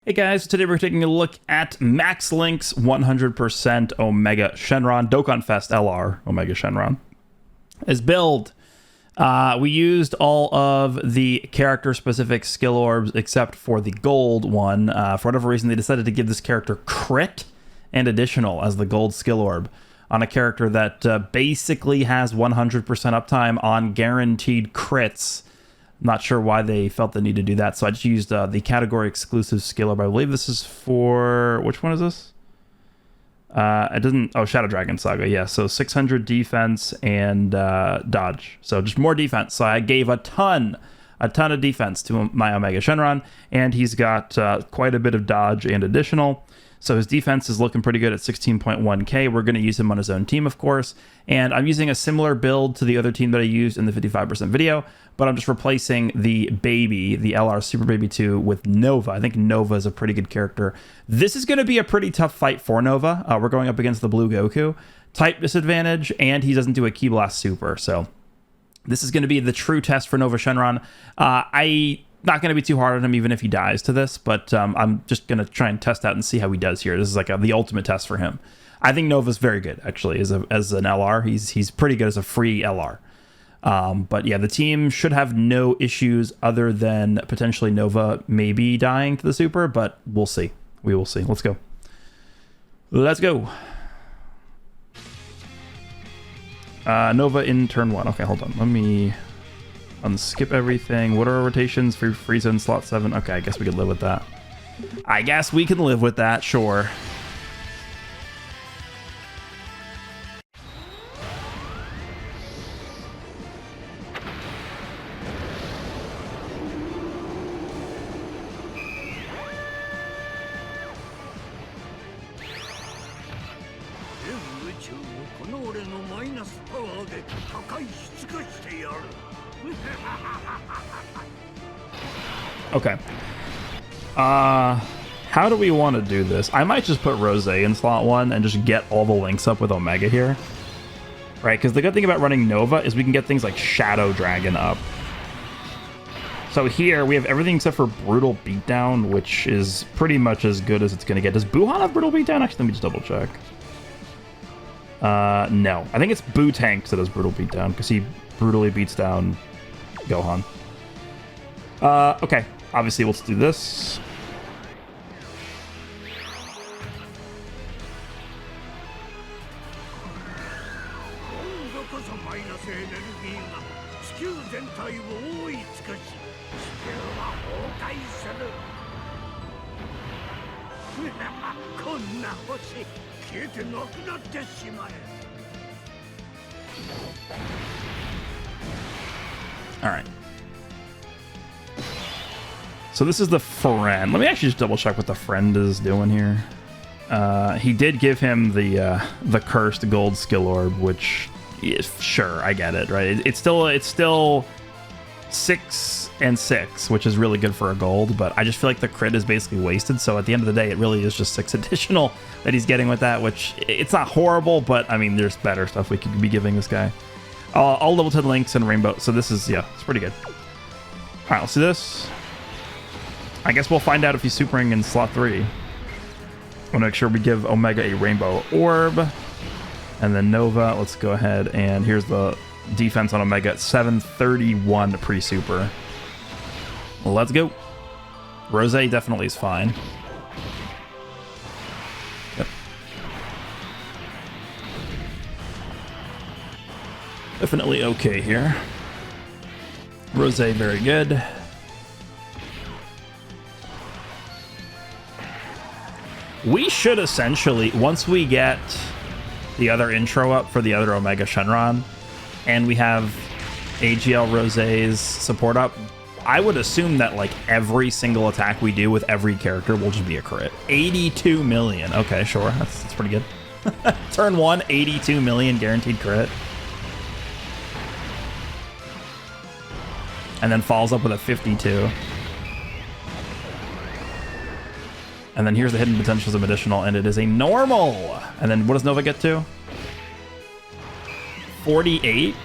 Hey guys, today we're taking a look at Max Link's 100% Omega Shenron, Dokkan Fest LR Omega Shenron. His build, we used all of the character-specific skill orbs except for the gold one. For whatever reason, they decided to give this character crit and additional as the gold skill orb on a character that basically has 100% uptime on guaranteed crits. Not sure why they felt the need to do that, so I just used the category exclusive skill orb. I believe this is for... which one is this? It doesn't... oh, Shadow Dragon Saga, yeah. So 600 defense and dodge. So just more defense. So I gave a ton of defense to my Omega Shenron, and he's got quite a bit of dodge and additional. So his defense is looking pretty good at 16.1k. We're going to use him on his own team, of course. And I'm using a similar build to the other team that I used in the 55% video, but I'm just replacing the baby, the LR Super Baby 2, with Nova. I think Nova is a pretty good character. This is going to be a pretty tough fight for Nova. We're going up against the Blue Goku. Type disadvantage, and he doesn't do a Ki Blast Super. So this is going to be the true test for Nova Shenron. Not going to be too hard on him even if he dies to this, but I'm just going to try and test out and see how he does here. This is like the ultimate test for him. I think Nova's very good, actually, as an LR. He's pretty good as a free LR. But yeah, the team should have no issues other than potentially Nova maybe dying to the super, but we'll see. We will see. Let's go. Let's go. Nova in turn 1. Okay, hold on. Let me... unskip everything. What are our rotations for Frieza in slot 7? Okay, I guess we could live with that. I guess we can live with that, sure. Okay. How do we want to do this? I might just put Rose in slot 1 and just get all the links up with Omega here. Right, because the good thing about running Nova is we can get things like Shadow Dragon up. So here, we have everything except for Brutal Beatdown, which is pretty much as good as it's going to get. Does Buhan have Brutal Beatdown? Actually, let me just double check. No. I think it's Boo Tanks that has Brutal Beatdown, because he brutally beats down Gohan. Okay. Obviously, let's do this. All right. So this is the friend. Let me actually just double check what the friend is doing here. He did give him the cursed gold skill orb, which is, sure, I get it, right? It's still 6 and 6, which is really good for a gold, but I just feel like the crit is basically wasted. So at the end of the day, it really is just 6 additional that he's getting with that, which it's not horrible, but I mean, there's better stuff we could be giving this guy. All level 10 links and rainbow. So this is, yeah, it's pretty good. All right, let's do this. I guess we'll find out if he's supering in slot 3. I want to make sure we give Omega a rainbow orb. And then Nova, let's go ahead and here's the defense on Omega at 731 pre-super. Well, let's go. Rose definitely is fine. Yep. Definitely okay here. Rose, very good. We should essentially, once we get the other intro up for the other Omega Shenron, and we have AGL Rose's support up, I would assume that like every single attack we do with every character will just be a crit. 82 million. Okay, sure. That's pretty good. Turn 1, 82 million guaranteed crit. And then follows up with a 52. And then here's the hidden potentials of additional, and it is a normal. And then what does Nova get to? 48.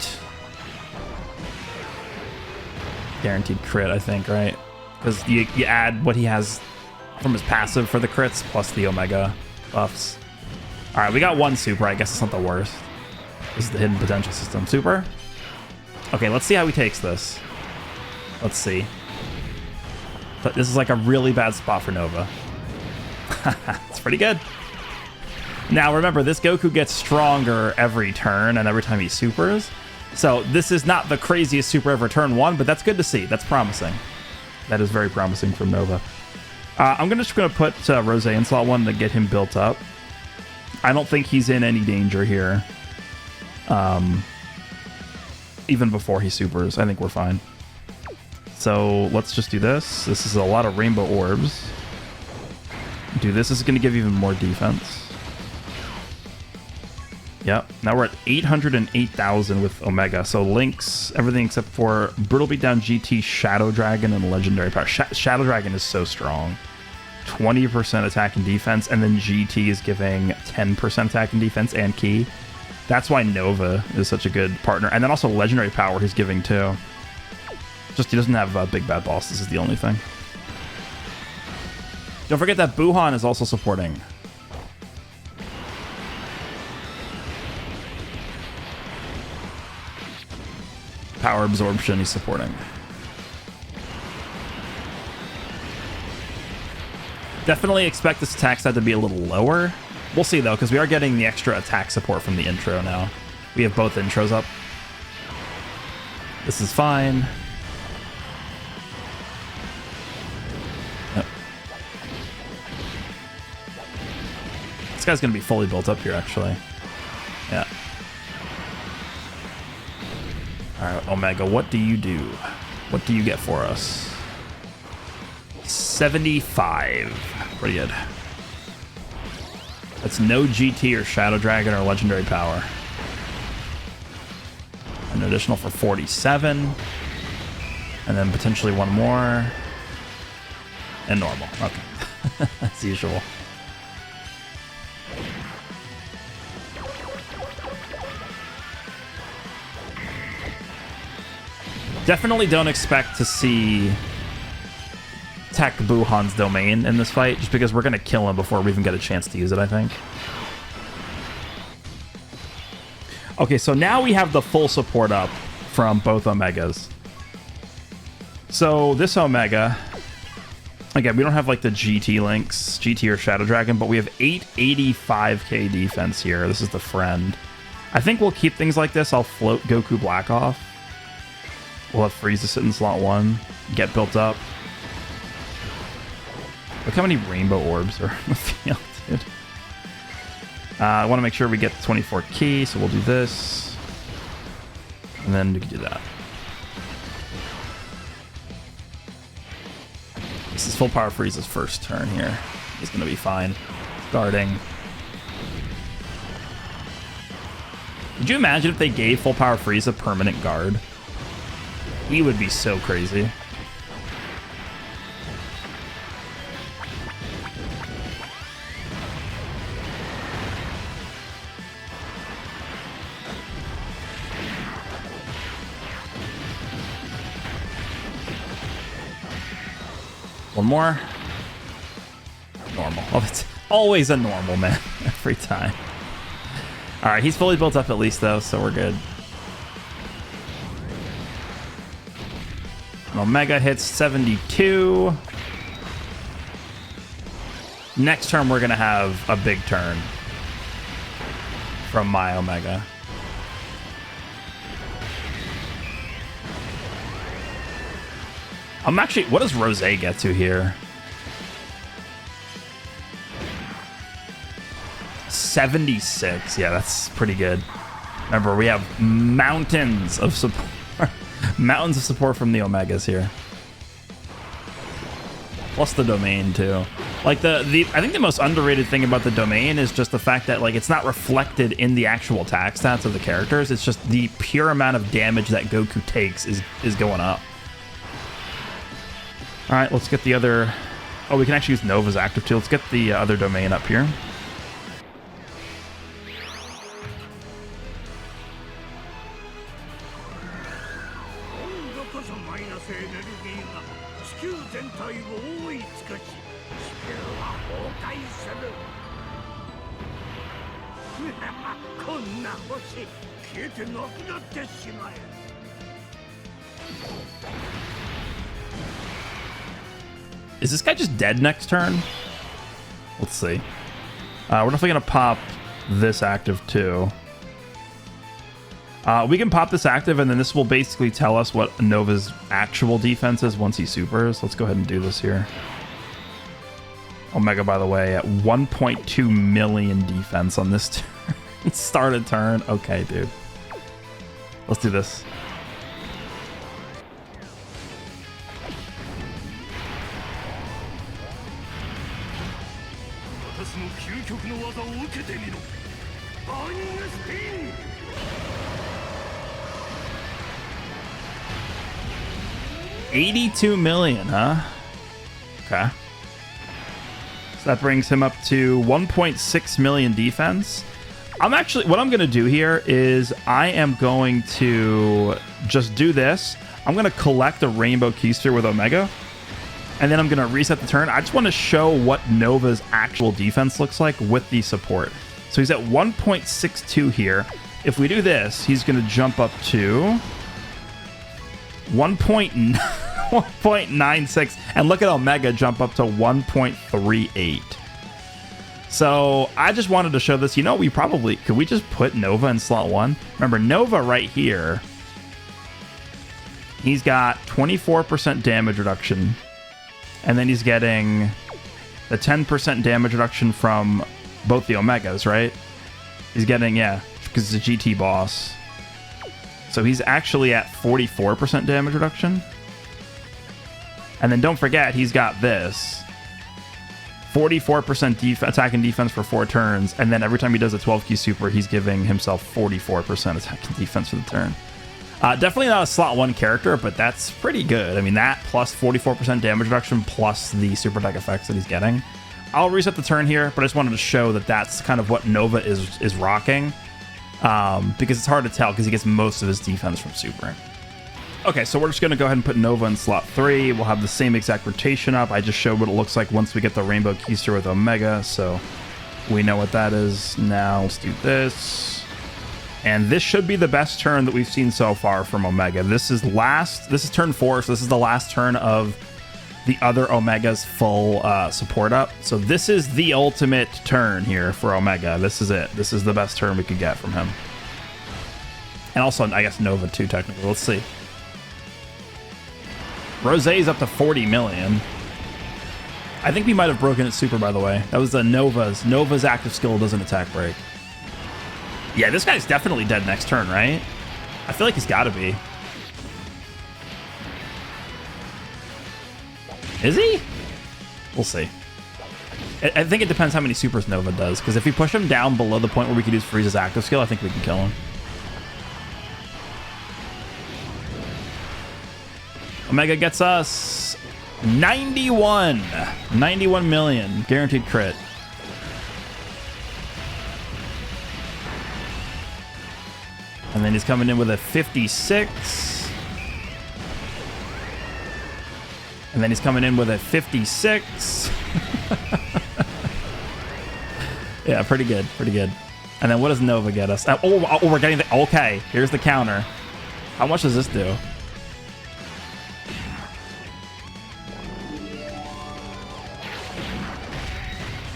Guaranteed crit, I think, right? Because you add what he has from his passive for the crits, plus the Omega buffs. All right, we got one super. I guess it's not the worst. This is the hidden potential system. Super. Okay, let's see how he takes this. Let's see. But this is like a really bad spot for Nova. It's pretty good. Now remember, this Goku gets stronger every turn and every time he supers. So this is not the craziest super ever turn one, but that's good to see. That's promising. That is very promising from Nova. I'm just gonna put Rose in slot 1 to get him built up. I don't think he's in any danger here. Even before he supers, I think we're fine. So let's just do this. This is a lot of rainbow orbs. Do this. This is going to give even more defense. Yep. Now we're at 808,000 with Omega. So Link's everything except for Brutal Beatdown, GT, Shadow Dragon, and Legendary Power. Shadow Dragon is so strong. 20% attack and defense, and then GT is giving 10% attack and defense and key. That's why Nova is such a good partner. And then also Legendary Power he's giving too. Just he doesn't have Big Bad Boss. This is the only thing. Don't forget that Buhan is also supporting. Power Absorption he's supporting. Definitely expect this attack stat to be a little lower. We'll see though, because we are getting the extra attack support from the intro now. We have both intros up. This is fine. Yep. This guy's going to be fully built up here, actually. Yeah. Alright, Omega, what do you do? What do you get for us? 75. Pretty good. That's no GT or Shadow Dragon or Legendary Power. An additional for 47. And then potentially one more. And normal. Okay. As usual. Definitely don't expect to see Tech Buhan's domain in this fight, just because we're going to kill him before we even get a chance to use it, I think. Okay, so now we have the full support up from both Omegas. So this Omega, again, we don't have like the GT links, GT or Shadow Dragon, but we have 885k defense here. This is the friend. I think we'll keep things like this. I'll float Goku Black off. We'll have Frieza sit in slot 1, get built up. Look how many rainbow orbs are in the field, dude. I want to make sure we get the 24 key, so we'll do this. And then we can do that. This is full power Frieza's first turn here. He's going to be fine. Guarding. Could you imagine if they gave full power Frieza permanent guard? He would be so crazy. One more. Normal. Oh, it's always a normal, man. Every time. All right, he's fully built up at least, though, so we're good. Omega hits 72. Next turn, we're going to have a big turn from my Omega. I'm actually... What does Rose get to here? 76. Yeah, that's pretty good. Remember, we have mountains of support. Mountains of support from the Omegas here. Plus the domain, too. Like, I think the most underrated thing about the domain is just the fact that, like, it's not reflected in the actual attack stats of the characters. It's just the pure amount of damage that Goku takes is going up. All right, let's get the other... Oh, we can actually use Nova's active too. Let's get the other domain up here. こんな星消えてなくなってしまえ。 Is this guy just dead next turn? Let's see. We're definitely going to pop this active too. We can pop this active, and then this will basically tell us what Nova's actual defense is once he supers. Let's go ahead and do this here. Omega, by the way, at 1.2 million defense on this turn. Start a turn. Okay, dude. Let's do this. $82 million, huh? Okay. So that brings him up to 1.6 million defense. What I'm going to do here is I am going to just do this. I'm going to collect a Rainbow Keister with Omega, and then I'm going to reset the turn. I just want to show what Nova's actual defense looks like with the support. So he's at 1.62 here. If we do this, he's going to jump up to 1.96, and look at Omega jump up to 1.38. So I just wanted to show this. You know, could we just put Nova in slot 1? Remember, Nova right here, he's got 24% damage reduction, and then he's getting the 10% damage reduction from both the Omegas, right? He's getting, yeah, because it's a GT boss. So he's actually at 44% damage reduction. And then don't forget, he's got this 44% attack and defense for 4 turns. And then every time he does a 12 key super, he's giving himself 44% attack and defense for the turn. Definitely not a slot 1 character, but that's pretty good. I mean, that plus 44% damage reduction plus the super deck effects that he's getting. I'll reset the turn here, but I just wanted to show that that's kind of what Nova is rocking. Because it's hard to tell because he gets most of his defense from super. Okay, so we're just going to go ahead and put Nova in slot 3. We'll have the same exact rotation up. I just showed what it looks like once we get the Rainbow Keister with Omega, so we know what that is. Now let's do this. And this should be the best turn that we've seen so far from Omega. This is turn 4, so this is the last turn of the other Omega's full support up. So this is the ultimate turn here for Omega. This is it. This is the best turn we could get from him. And also, I guess, Nova too, technically. Let's see. Rosé's up to 40 million. I think we might have broken its super, by the way. That was the Nova's. Nova's active skill doesn't attack break. Yeah, this guy's definitely dead next turn, right? I feel like he's got to be. Is he? We'll see. I think it depends how many supers Nova does, because if we push him down below the point where we could use Frieza's active skill, I think we can kill him. Omega gets us 91 million guaranteed crit. And then he's coming in with a 56. And then he's coming in with a 56. Yeah, pretty good, pretty good. And then what does Nova get us? Oh, we're getting the... Okay, here's the counter. How much does this do?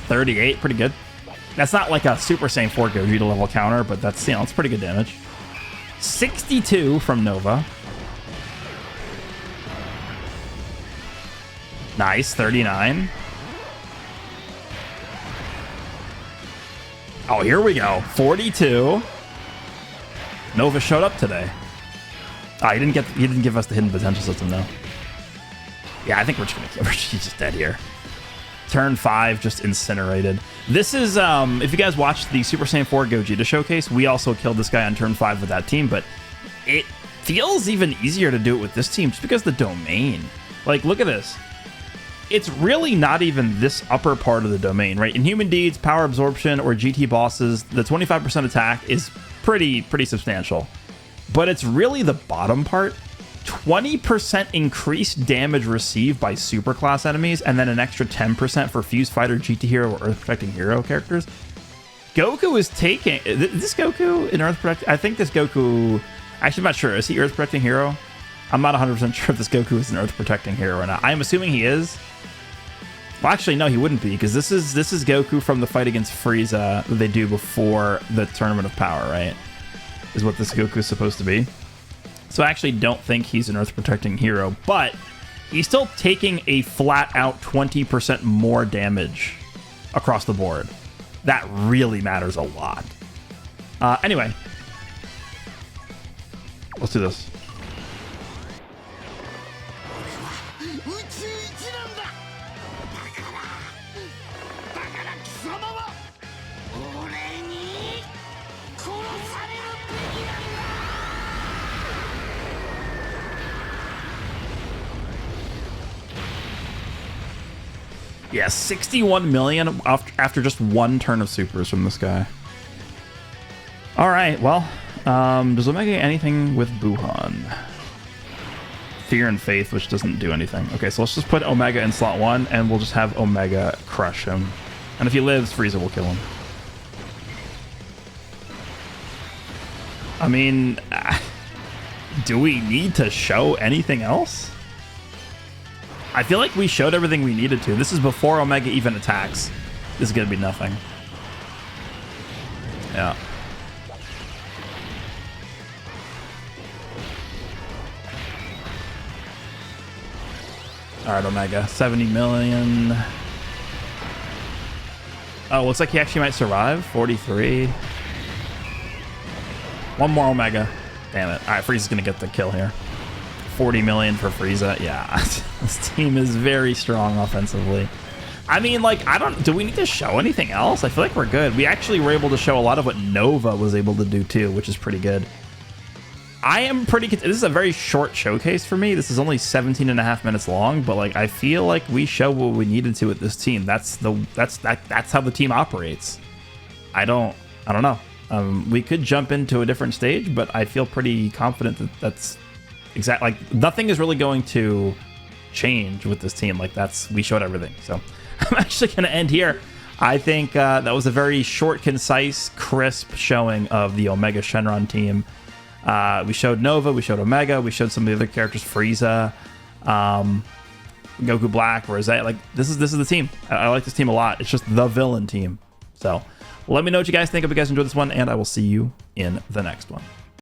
$38, pretty good. That's not like a Super Saiyan 4 Gogeta level counter, but that's, you know, it's pretty good damage. 62 from Nova. Nice, 39. Oh, here we go. 42. Nova showed up today. Oh, he didn't give us the hidden potential system though. Yeah, I think we're just gonna kill her. She's just dead here. Turn 5, just incinerated. This is, if you guys watched the Super Saiyan 4 Gogeta showcase, we also killed this guy on turn 5 with that team, but it feels even easier to do it with this team just because the domain. Like, look at this. It's really not even this upper part of the domain, right? In Human Deeds, Power Absorption, or GT bosses, the 25% attack is pretty substantial. But it's really the bottom part. 20% increased damage received by superclass enemies, and then an extra 10% for Fuse Fighter, GT Hero, or Earth Protecting Hero characters. Goku is taking... Is this Goku an Earth Protecting? I think this Goku... Actually, I'm not sure. Is he Earth Protecting Hero? I'm not 100% sure if this Goku is an Earth Protecting Hero or not. I'm assuming he is. Well, actually, no, he wouldn't be, because this is Goku from the fight against Frieza that they do before the Tournament of Power, right? Is what this Goku is supposed to be. So I actually don't think he's an Earth Protecting Hero, but he's still taking a flat-out 20% more damage across the board. That really matters a lot. Anyway. Let's do this. Yeah, 61 million after just one turn of supers from this guy. All right, well, does Omega get anything with Buhan? Fear and Faith, which doesn't do anything. Okay, so let's just put Omega in slot 1, and we'll just have Omega crush him. And if he lives, Frieza will kill him. I mean, do we need to show anything else? I feel like we showed everything we needed to. This is before Omega even attacks. This is going to be nothing. Yeah. All right, Omega. 70 million. Oh, looks like he actually might survive. 43. One more Omega. Damn it. All right, Frieza's going to get the kill here. 40 million for Frieza. Yeah, this team is very strong offensively. I mean, like, do we need to show anything else? I feel like we're good. We actually were able to show a lot of what Nova was able to do too, which is pretty good. I am pretty, this is a very short showcase for me. This is only 17 and a half minutes long, but like, I feel like we show what we needed to with this team. That's how the team operates. I don't know. We could jump into a different stage, but I feel pretty confident that that's exactly, like, nothing is really going to change with this team. Like, we showed everything. So I'm actually going to end here. I think that was a very short, concise, crisp showing of the Omega Shenron team. We showed Nova, we showed Omega, we showed some of the other characters, Frieza, Goku Black, Rosette. Like, this is the team. I like this team a lot. It's just the villain team. So let me know what you guys think. If you guys enjoyed this one, and I will see you in the next one.